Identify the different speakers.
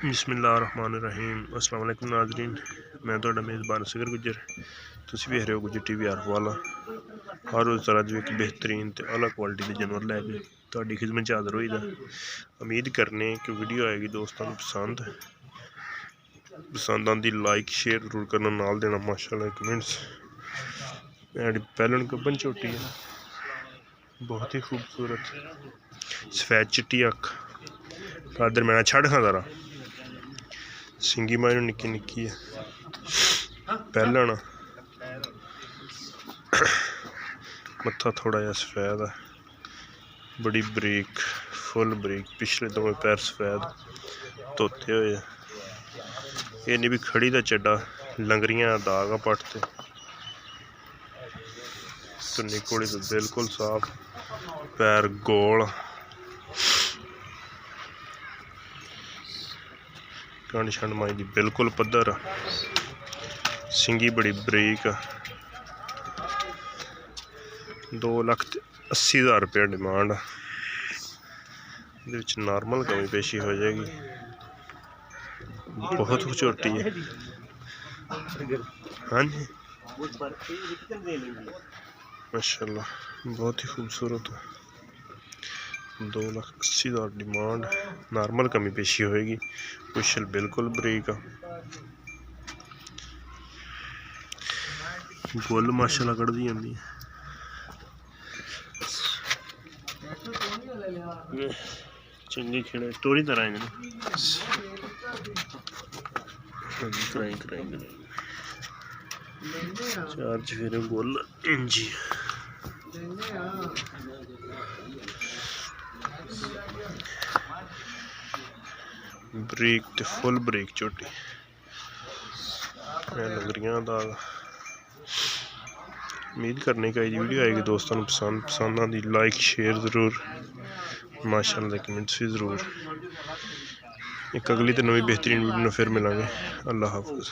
Speaker 1: बिस्मिल्लाहिर्रहमानिर्रहीम। अस्सलाम वालेकुम नाज़रीन, मैं ਤੁਹਾਡਾ मेज़बान अصغर गुजर। ਤੁਸੀਂ ਵੇਖ ਰਹੇ ਹੋ गुजर टीवी आरफ वाला। हर रोज़ तरह जो एक बेहतरीन तो अलग क्वालिटी के जानवर लैके ਤੁਹਾਡੀ खिदमत हाज़र होईदा। उम्मीद करने कि वीडियो आएगी दोस्तों को पसंद आंदी लाइक शेयर जरूर करना, नाल देना माशाल्लाह कमेंट्स। पहलन गब्बन झोटी है, बहुत ही खूबसूरत सफ़ेद चिट्टी अख कादर मैं छड़ खां जरा सिंगी माई निक्की निक्की है। पहलण मत्था थोड़ा जहा सफ़ेद है, बड़ी बरीक फुल बरीक, पिछले दोवें पैर सफ़ेद धोते हुए। ये नहीं भी खड़ी दा चड्डा लंगरियां दाग आ पट ते सुन्नी कोड़ी तो बिल्कुल साफ, पैर गोल, कंड छंड माई दी बिल्कुल पद्धर, सिंगी बड़ी बरीक। 2,80,000 रुपया डिमांड। नॉर्मल कमी पेशी हो जाएगी। बहुत छोटी है। हाँ जी माशाल्लाह बहुत ही खूबसूरत है। 2,80,000 डिमांड, नॉर्मल कमी पेशी होएगी। कुशल बिल्कुल बरीक है, गुल माशाल्लाह कढ़दी आंदी है। चंगी खिड़े टोरी तरह चार चफेरे गुल इंजी बरीक ते फुल बरीक झोटी लंगरियां दाग। उम्मीद करने का ये वीडियो आएगी दोस्तों को पसंद आती लाइक शेयर ज़रूर माशाल्लाह कमेंट्स भी ज़रूर। एक अगली तो नवी बेहतरीन वीडियो फिर मिलेंगे। अल्लाह हाफ़िज़।